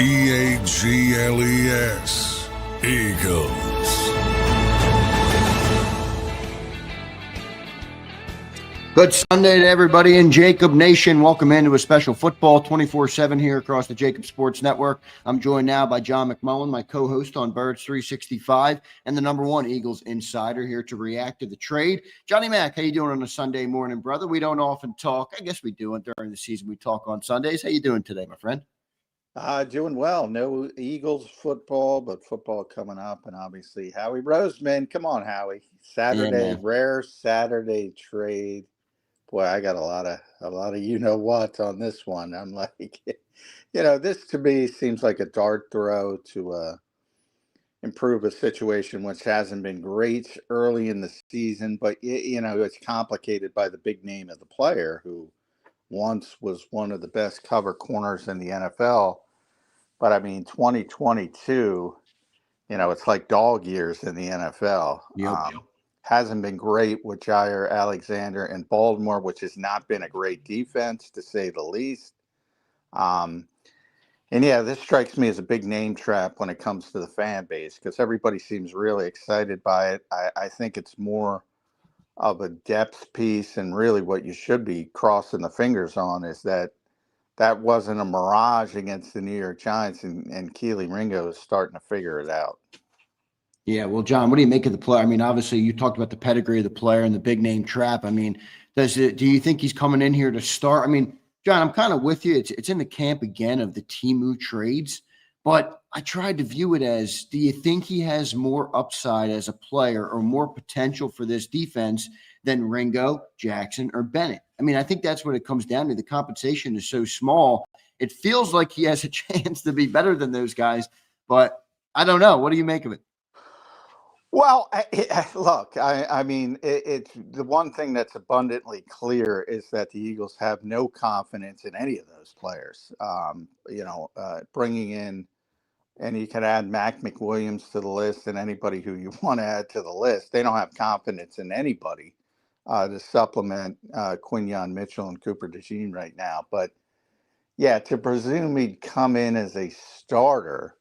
Eagles. Eagles. Good Sunday to everybody in JAKIB Nation. Welcome into a special football 24/7 here across the JAKIB Sports Network. I'm joined now by John McMullen, my co-host on Birds 365, and the #1 Eagles insider here to react to the trade. Johnny Mac, how you doing on a Sunday morning, brother? We don't often talk. I guess we do during the season. We talk on Sundays. How you doing today, my friend? Doing well. No Eagles football, but football coming up, and obviously Howie Roseman. Come on, Howie. Saturday, rare Saturday trade. Boy, I got a lot of you know what on this one. I'm like, this to me seems like a dart throw to improve a situation which hasn't been great early in the season, but it's complicated by the big name of the player who once was one of the best cover corners in the NFL. But I mean, 2022, it's like dog years in the NFL. Yep. Hasn't been great with Jaire Alexander and Baltimore, which has not been a great defense, to say the least. This strikes me as a big name trap when it comes to the fan base because everybody seems really excited by it. I think it's more of a depth piece, and really what you should be crossing the fingers on is that wasn't a mirage against the New York Giants, and Keely Ringo is starting to figure it out. Yeah, well, John, what do you make of the player? I mean, obviously, you talked about the pedigree of the player and the big name trap. I mean, do you think he's coming in here to start? I mean, John, I'm kind of with you. It's in the camp again of the Temu trades, but I tried to view it as, do you think he has more upside as a player or more potential for this defense than Ringo, Jackson, or Bennett? I mean, I think that's what it comes down to. The compensation is so small. It feels like he has a chance to be better than those guys, but I don't know. What do you make of it? Well, look, I mean, it's the one thing that's abundantly clear is that the Eagles have no confidence in any of those players. Bringing in, and you can add Mac McWilliams to the list and anybody who you want to add to the list. They don't have confidence in anybody to supplement Quinyon Mitchell and Cooper DeJean right now. But yeah, to presume he'd come in as a starter,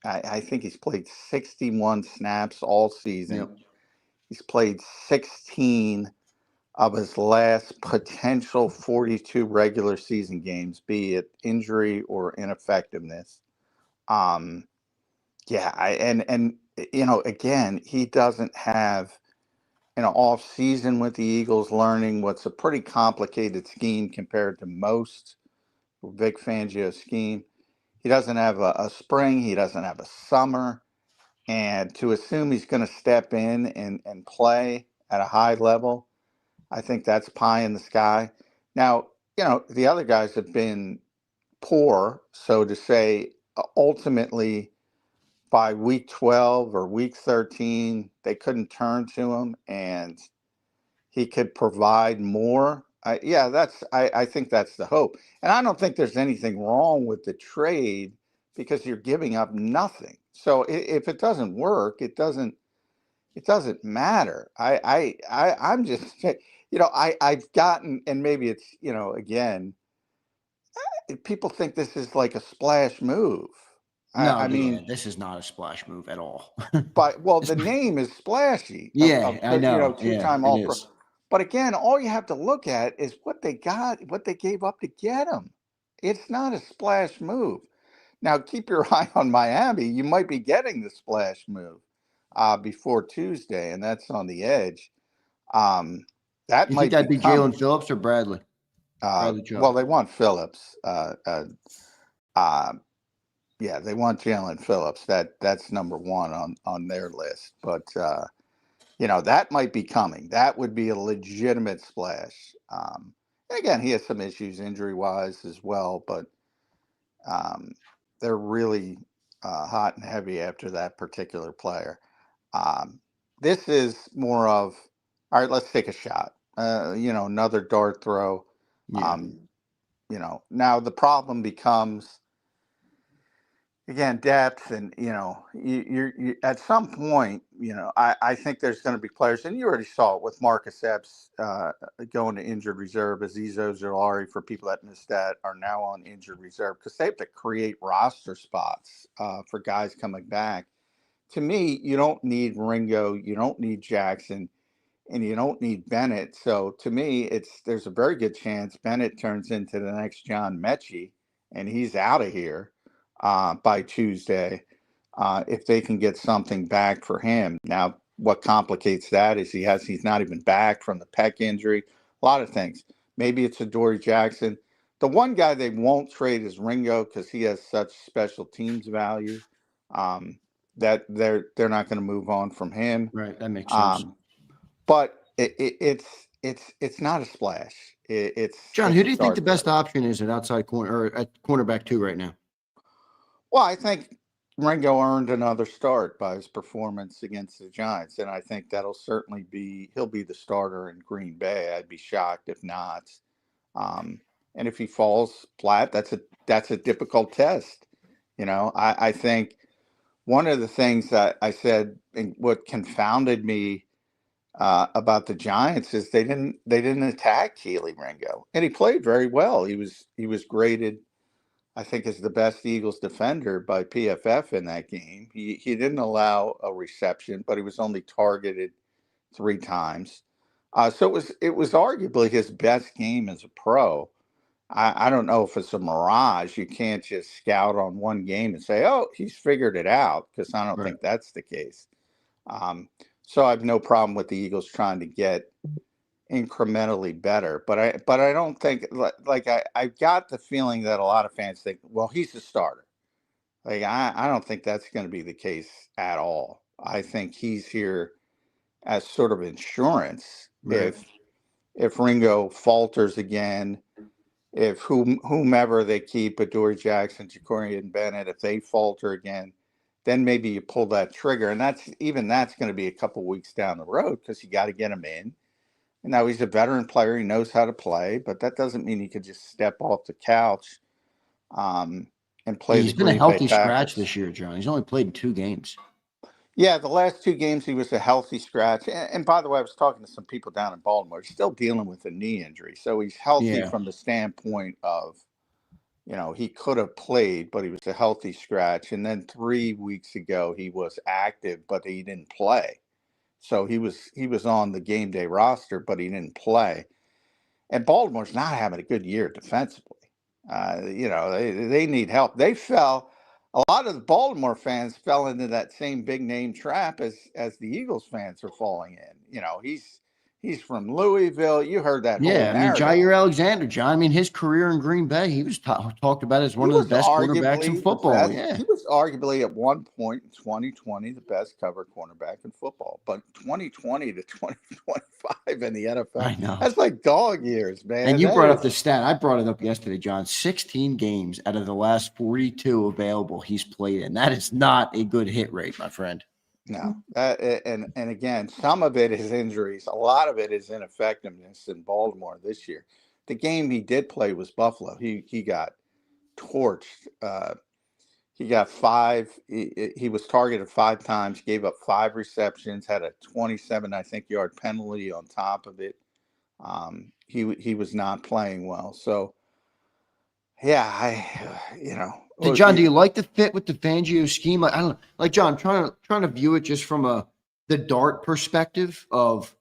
I think he's played 61 snaps all season. Yep. He's played 16 of his last potential 42 regular season games, be it injury or ineffectiveness. Again, he doesn't have an off season with the Eagles, learning what's a pretty complicated scheme compared to most Vic Fangio's scheme. He doesn't have a spring. He doesn't have a summer. And to assume he's going to step in and play at a high level, I think that's pie in the sky. Now, the other guys have been poor, so to say. Ultimately, by week 12 or week 13, they couldn't turn to him, and he could provide more. I think that's the hope. And I don't think there's anything wrong with the trade because you're giving up nothing. So if it doesn't work, it doesn't matter. I'm just, I've gotten, and maybe it's, again, people think this is like a splash move. I mean, this is not a splash move at all. But the name is splashy. I know. Two-time All-Pro. But again, all you have to look at is what they got, what they gave up to get him. It's not a splash move. Now, keep your eye on Miami. You might be getting the splash move before Tuesday, and that's on the edge. You think that'd be Jalen Phillips or Bradley? Well, they want Phillips. They want Jalen Phillips. That's number one on their list. But that might be coming. That would be a legitimate splash. And again, he has some issues injury-wise as well, but they're really hot and heavy after that particular player. This is more of, all right, let's take a shot. Another dart throw. Yeah. Now the problem becomes, again, depth, and you at some point, I think there's going to be players, and you already saw it with Marcus Epps going to injured reserve. Aziz Ojulari, for people that missed that, are now on injured reserve because they have to create roster spots for guys coming back. To me, you don't need Ringo, you don't need Jackson, and you don't need Bennett. So to me, there's a very good chance Bennett turns into the next John Mechie, and he's out of here by Tuesday if they can get something back for him. Now, what complicates that is he's not even back from the pec injury. A lot of things. Maybe it's Adoree Jackson. The one guy they won't trade is Ringo because he has such special teams value that they're not going to move on from him. Right, that makes sense. But it's not a splash. John, it's who a do you think the start best there. option is at outside corner or at cornerback 2 right now? Well, I think Ringo earned another start by his performance against the Giants, and I think that'll certainly he'll be the starter in Green Bay. I'd be shocked if not. And if he falls flat, that's a difficult test. I think one of the things that I said and what confounded me about the Giants is they didn't attack Keely Ringo, and he played very well. He was graded, I think, as the best Eagles defender by PFF in that game. He didn't allow a reception, but he was only targeted 3 times. So it was arguably his best game as a pro. I don't know if it's a mirage. You can't just scout on one game and say, oh, he's figured it out, because I don't Right. think that's the case. So I have no problem with the Eagles trying to get incrementally better, but I don't think I got the feeling that a lot of fans think, well, he's the starter. I don't think that's going to be the case at all. I think he's here as sort of insurance Right. if Ringo falters again, if whomever they keep, Adoree Jackson, Jacorian Bennett, if they falter again, then maybe you pull that trigger, and that's going to be a couple weeks down the road because you got to get him in. And now he's a veteran player; he knows how to play, but that doesn't mean he could just step off the couch and play the He's been a Green Bay healthy scratch Packers. this year, John. He's only played in 2 games. Yeah, the last 2 games he was a healthy scratch. And by the way, I was talking to some people down in Baltimore. He's still dealing with a knee injury, so he's healthy Yeah. from the standpoint of, he could have played, but he was a healthy scratch. And then 3 weeks ago, he was active, but he didn't play. So he was on the game day roster, but he didn't play. And Baltimore's not having a good year defensively. They need help. A lot of the Baltimore fans fell into that same big name trap as the Eagles fans are falling in. He's from Louisville. You heard that whole Yeah, I mean, narrative. Jaire Alexander, John. I mean, his career in Green Bay, he was talked about as He one of the was best cornerbacks in arguably the football. best. Yeah. He was arguably at one point in 2020 the best cover cornerback in football. But 2020 to 2025 in the NFL, I know. that's like dog years, man. And you That brought up is, the stat. I brought it up yesterday, John. 16 games out of the last 42 available he's played in. That is not a good hit rate, my friend. no. And again, some of it is injuries. A lot of it is ineffectiveness in Baltimore this year. The game he did play was Buffalo. He got torched. He got 5. He was targeted 5 times, gave up 5 receptions, had a 27, I think, yard penalty on top of it. He was not playing well. So, yeah, So, John, do you like the fit with the Fangio scheme? I don't know. Like, John, I'm trying to view it just from the dart perspective of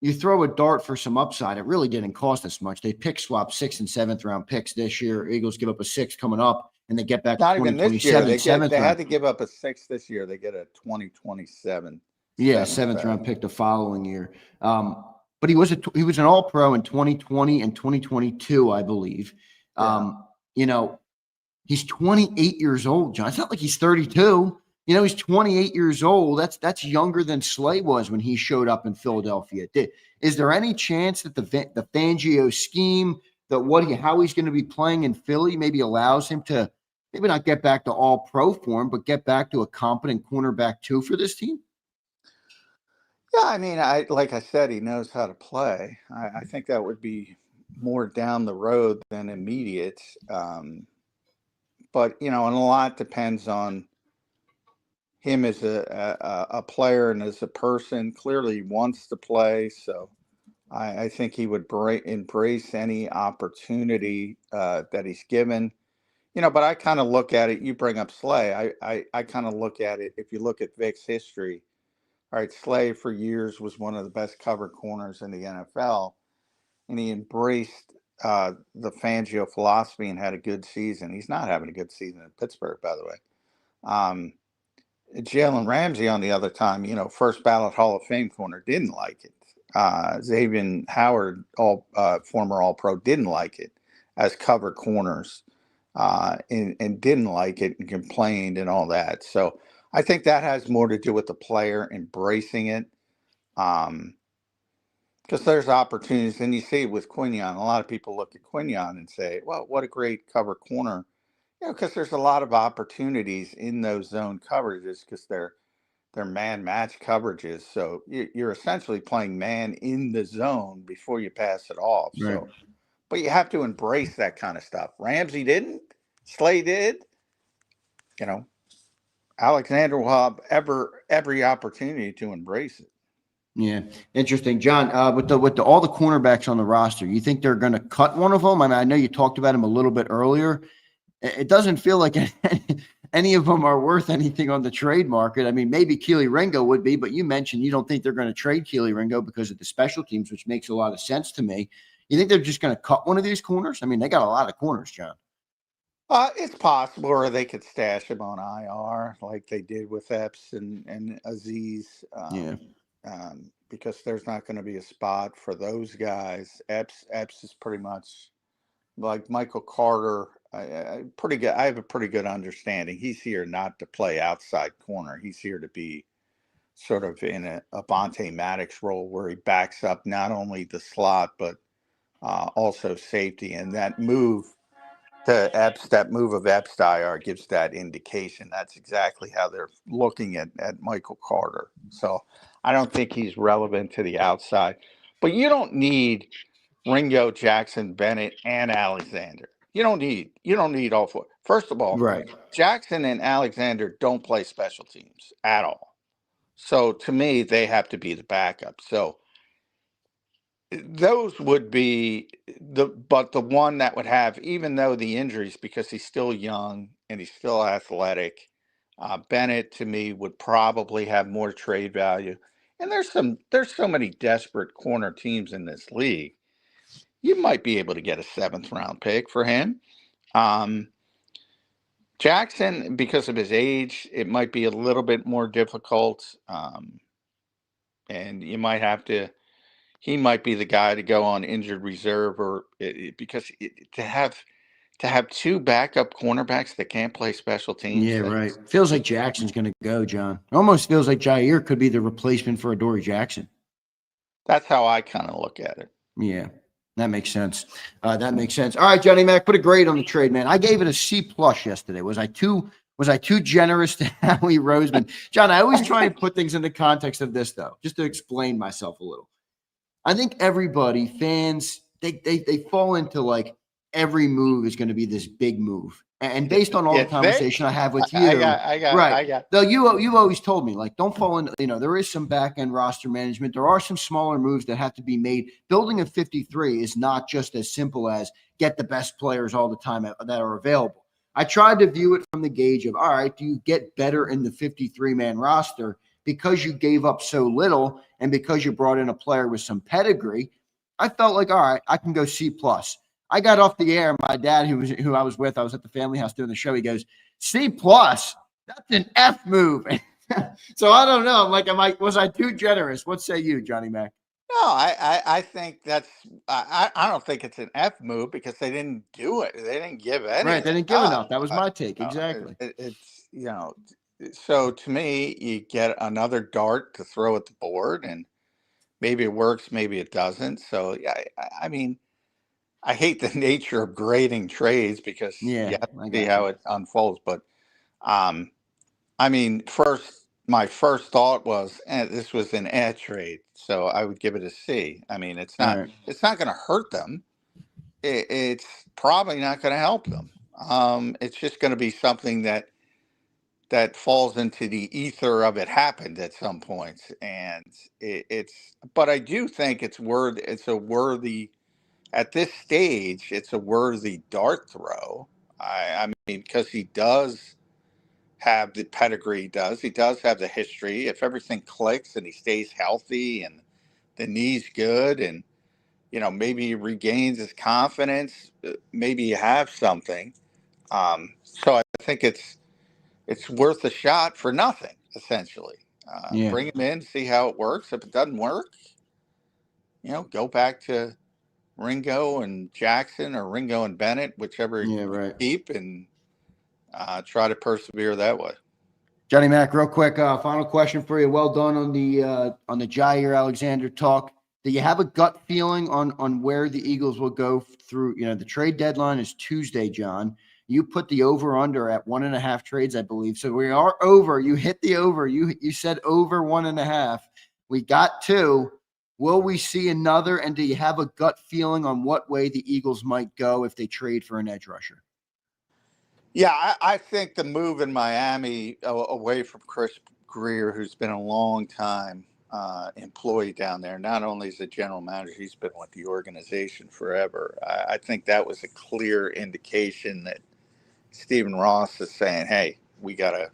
you throw a dart for some upside. It really didn't cost us much. They pick swap 6th and 7th round picks this year. Eagles give up a 6th coming up, and they get back not even this year. 2027 They 7th had round. to give up a 6th this year. They get a 2027. Yeah, 7th round pick the following year. But he was an All Pro in 2020 and 2022, I believe. Yeah. He's 28 years old, John. It's not like he's 32. He's 28 years old. That's younger than Slay was when he showed up in Philadelphia. Is there any chance that the Fangio scheme, how he's going to be playing in Philly, maybe allows him to maybe not get back to All Pro form, but get back to a competent cornerback 2 for this team? Yeah, I mean, like I said, he knows how to play. I think that would be more down the road than immediate. but and a lot depends on him as a player and as a person. Clearly, he wants to play, so I think he would embrace any opportunity that he's given. But I kind of look at it. You bring up Slay. I kind of look at it. If you look at Vic's history, all right, Slay for years was one of the best cover corners in the NFL, and he embraced the Fangio philosophy and had a good season. He's not having a good season in Pittsburgh, by the way. Jalen Ramsey, on the other time, first ballot Hall of Fame corner, didn't like it. Xavier Howard, former All-Pro, didn't like it as cover corners, and didn't like it and complained and all that. So I think that has more to do with the player embracing it, because there's opportunities, and you see it with Quinion. A lot of people look at Quinion and say, "Well, what a great cover corner." Because there's a lot of opportunities in those zone coverages because they're man match coverages. So you're essentially playing man in the zone before you pass it off. Right. So, but you have to embrace that kind of stuff. Ramsey didn't. Slay did. Alexander will have every opportunity to embrace it. Yeah, interesting, John. With all the cornerbacks on the roster, you think they're going to cut one of them? I mean, I know you talked about him a little bit earlier. It doesn't feel like any of them are worth anything on the trade market. I mean, maybe Keely Ringo would be, but you mentioned you don't think they're going to trade Keely Ringo because of the special teams, which makes a lot of sense to me. You think they're just going to cut one of these corners? I mean, they got a lot of corners, John. It's possible, or they could stash him on IR like they did with Epps and Aziz. Because there's not going to be a spot for those guys. Epps is pretty much like Michael Carter. Pretty good. I have a pretty good understanding. He's here not to play outside corner. He's here to be sort of in a Avonte Maddox role where he backs up not only the slot but also safety. And that move to Epps, that move of Epps to IR gives that indication. That's exactly how they're looking at Michael Carter. So I don't think he's relevant to the outside. But you don't need Ringo, Jackson, Bennett, and Alexander. You don't need all four. First of all, Right. Jackson and Alexander don't play special teams at all. So to me, they have to be the backup. So those would be the one that would have, even though the injuries, because he's still young and he's still athletic, Bennett to me would probably have more trade value. And there's so many desperate corner teams in this league. You might be able to get a 7th round pick for him. Jackson, because of his age, it might be a little bit more difficult. And you might have to, he might be the guy to go on injured reserve, or because to have 2 backup cornerbacks that can't play special teams. Yeah, right. Feels like Jackson's going to go, John. It almost feels like Jaire could be the replacement for Adoree Jackson. That's how I kind of look at it. Yeah, that makes sense. That makes sense. All right, Johnny Mac, put a grade on the trade, man. I gave it a C+ yesterday. Was I too generous to Howie Roseman? John, I always try and put things in the context of this, though, just to explain myself a little. I think everybody, fans, they fall into like every move is going to be this big move. And based on all the conversation I have with you, I got. Though you've always told me, like, don't fall into, there is some back end roster management. There are some smaller moves that have to be made. Building a 53 is not just as simple as get the best players all the time that are available. I tried to view it from the gauge of, all right, do you get better in the 53-man roster because you gave up so little and because you brought in a player with some pedigree? I felt like, all right, I can go C+. I got off the air. My dad, who I was with, I was at the family house doing the show. He goes, C+, that's an F move. So I don't know. I'm like, was I too generous? What say you, Johnny Mac? No, I think that's, I don't think it's an F move because they didn't do it. They didn't give anything. Right. They didn't give enough. That was my take. Exactly. It's, so to me, you get another dart to throw at the board, and maybe it works, maybe it doesn't. So yeah, I mean, I hate the nature of grading trades because you have to see how it unfolds. But I mean, my first thought was, this was an trade, so I would give it a C. I mean, it's not going to hurt them. It's probably not going to help them. It's just going to be something that falls into the ether of it happened at some points, and it's. But I do think it's worth. It's a worthy at this stage. It's a worthy dart throw. I mean, because he does have the pedigree. He does have the history. If everything clicks and he stays healthy and the knee's good, and maybe he regains his confidence, maybe you have something. So I think it's worth a shot for nothing, essentially. Yeah. Bring him in, see how it works. If it doesn't work, go back to Ringo and Jackson or Ringo and Bennett, whichever Yeah. you Right. keep, and try to persevere that way. Johnny Mac, real quick, final question for you. Well done on the Jaire Alexander talk. Do you have a gut feeling on where the Eagles will go through? The trade deadline is Tuesday, John. You put the over under at 1.5 trades, I believe. So we are over. You hit the over. You said over 1.5. We got 2. Will we see another? And do you have a gut feeling on what way the Eagles might go if they trade for an edge rusher? Yeah, I think the move in Miami away from Chris Greer, who's been a long time employee down there, not only as a general manager, he's been with the organization forever. I think that was a clear indication that Stephen Ross is saying, "Hey, we gotta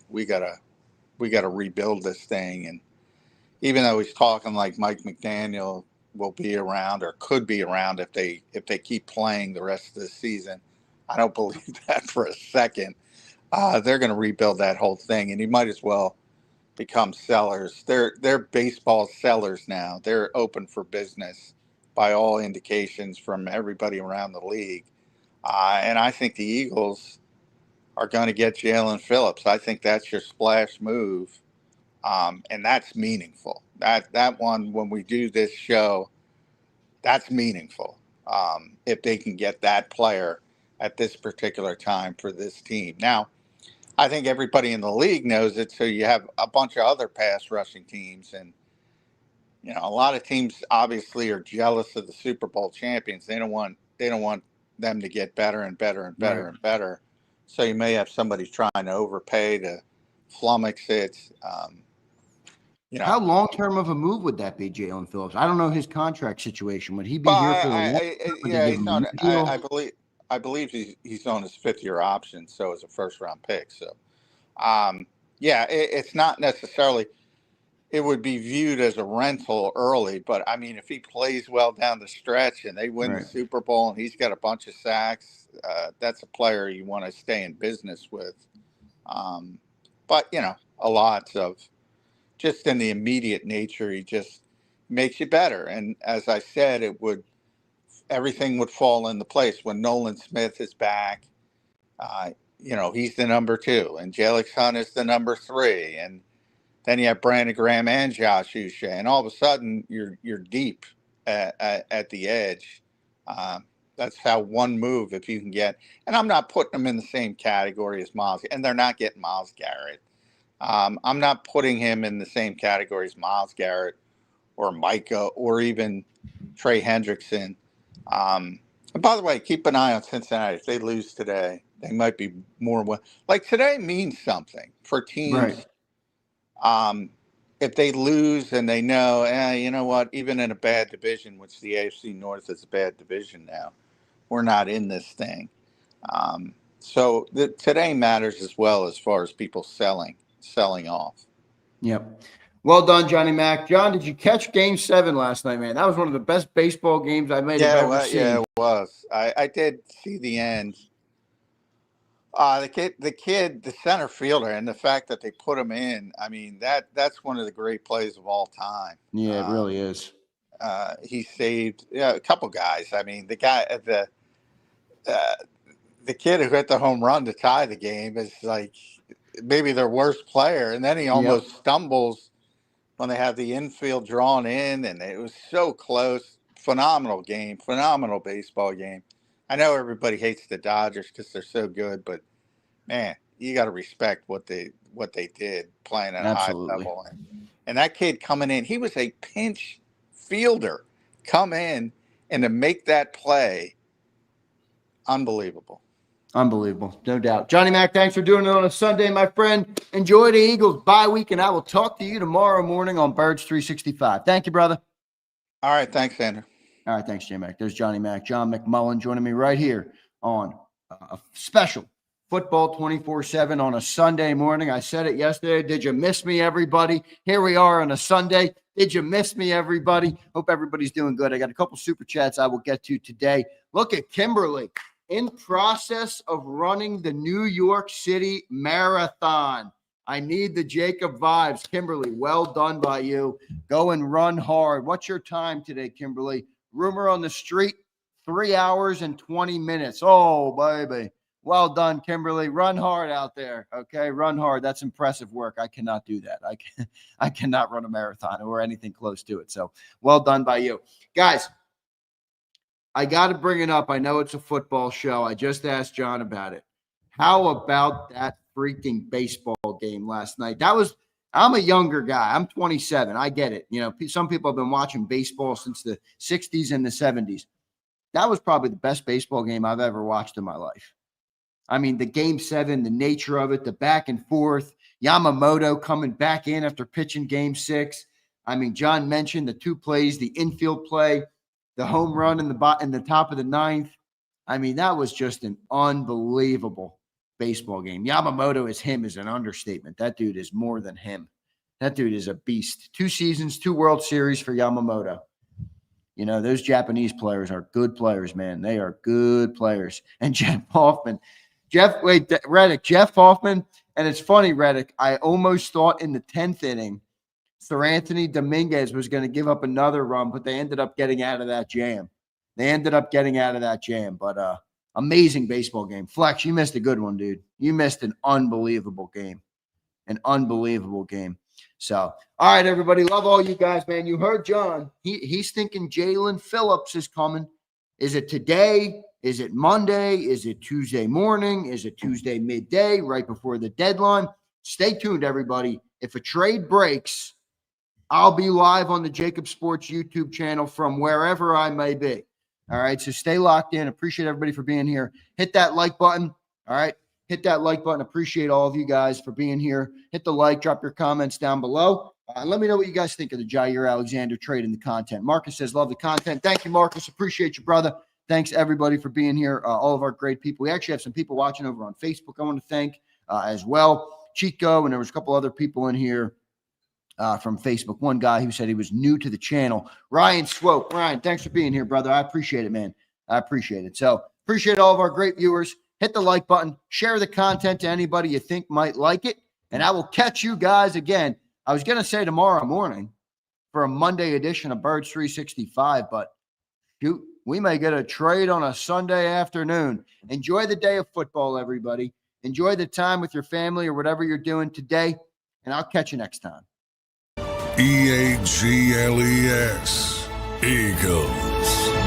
rebuild this thing." And even though he's talking like Mike McDaniel will be around or could be around if they keep playing the rest of the season, I don't believe that for a second. They're going to rebuild that whole thing, and you might as well become sellers. They're baseball sellers now. They're open for business by all indications from everybody around the league. And I think the Eagles are going to get Jalen Phillips. I think that's your splash move, and that's meaningful. That one, when we do this show, that's meaningful. If they can get that player at this particular time for this team. Now, I think everybody in the league knows it. So you have a bunch of other pass rushing teams, and a lot of teams obviously are jealous of the Super Bowl champions. They don't want them to get better and better and better and better. So you may have somebody trying to overpay to flummox it. How long-term of a move would that be, Jalen Phillips? I don't know his contract situation. Would he be Well, here for the long? Would they give he's him on. a new deal? I believe he's on his 5th-year option, so it's a first-round pick. So, it's not necessarily. It would be viewed as a rental early, but I mean, if he plays well down the stretch and they win the Super Bowl and he's got a bunch of sacks, that's a player you want to stay in business with. But a lot of just in the immediate nature, he just makes you better. And as I said, everything would fall into place when Nolan Smith is back. He's the number 2, and Jalen Hunt is the number 3, and then you have Brandon Graham and Josh Uche, and all of a sudden you're deep at the edge. That's how one move, if you can get, and I'm not putting them in the same category as Myles, and they're not getting Myles Garrett. I'm not putting him in the same category as Myles Garrett or Micah or even Trey Hendrickson. And by the way, keep an eye on Cincinnati. If they lose today, they might be more like today means something for teams. Right. If they lose and they know, you know what, even in a bad division, which the AFC North is a bad division now, we're not in this thing. So today matters as well as far as people selling off. Yep. Well done, Johnny Mac. John, did you catch Game 7 last night, man? That was one of the best baseball games I might have ever seen. Yeah, it was. I did see the end. The kid, the center fielder, and the fact that they put him in, I mean, that's one of the great plays of all time. Yeah, it really is. He saved a couple guys. I mean, the kid who hit the home run to tie the game is like maybe their worst player, and then he almost stumbles when they have the infield drawn in, and it was so close. Phenomenal game, phenomenal baseball game. I know everybody hates the Dodgers because they're so good, but man, you got to respect what they did playing at a high level. And that kid coming in, he was a pinch fielder, come in and to make that play, unbelievable. Unbelievable. No doubt. Johnny Mac, thanks for doing it on a Sunday, my friend. Enjoy the Eagles bye week, and I will talk to you tomorrow morning on Birds 365. Thank you, brother. All right. Thanks, Zander. All right. Thanks, J-Mac. There's Johnny Mac. John McMullen joining me right here on a special Football 24/7 on a Sunday morning. I said it yesterday. Did you miss me, everybody? Here we are on a Sunday. Did you miss me, everybody? Hope everybody's doing good. I got a couple super chats I will get to today. Look at Kimberly in process of running the New York City Marathon. I need the JAKIB vibes. Kimberly, well done by you. Go and run hard. What's your time today, Kimberly? Rumor on the street, 3 hours and 20 minutes. Oh, baby. Well done, Kimberly. Run hard out there, okay? Run hard. That's impressive work. I cannot do that. I cannot run a marathon or anything close to it. So well done by you. Guys, I got to bring it up. I know it's a football show. I just asked John about it. How about that freaking baseball game last night? I'm a younger guy. I'm 27. I get it. You know, some people have been watching baseball since the 60s and the 70s. That was probably the best baseball game I've ever watched in my life. I mean, the Game 7, the nature of it, the back and forth, Yamamoto coming back in after pitching Game 6. I mean, John mentioned the two plays, the infield play, the home run in the top of the ninth. I mean, that was just an unbelievable baseball game. Yamamoto is an understatement. That dude is more than him. That dude is a beast. 2 seasons, 2 World Series for Yamamoto. You know, those Japanese players are good players, man. They are good players. And Jeff Hoffman, and it's funny, Reddick, I almost thought in the 10th inning, Sir Anthony Dominguez was going to give up another run, but they ended up getting out of that jam. But amazing baseball game. Flex, you missed a good one, dude. You missed an unbelievable game. So, all right, everybody. Love all you guys, man. You heard John. He's thinking Jalen Phillips is coming. Is it today? Is it Monday? Is it Tuesday morning? Is it Tuesday midday, right before the deadline? Stay tuned, everybody. If a trade breaks, I'll be live on the JAKIB Sports YouTube channel from wherever I may be. All right, so stay locked in. Appreciate everybody for being here. Hit that like button. All right, hit that like button. Appreciate all of you guys for being here. Hit the like, drop your comments down below. And let me know what you guys think of the Jaire Alexander trade and the content. Marcus says, love the content. Thank you, Marcus. Appreciate you, brother. Thanks, everybody, for being here. All of our great people. We actually have some people watching over on Facebook I want to thank as well. Chico, and there was a couple other people in here from Facebook. One guy who said he was new to the channel. Ryan Swope. Ryan, thanks for being here, brother. I appreciate it, man. I appreciate it. So appreciate all of our great viewers. Hit the like button. Share the content to anybody you think might like it. And I will catch you guys again. I was going to say tomorrow morning for a Monday edition of Birds 365, but shoot, we may get a trade on a Sunday afternoon. Enjoy the day of football, everybody. Enjoy the time with your family or whatever you're doing today, and I'll catch you next time. EAGLES, Eagles.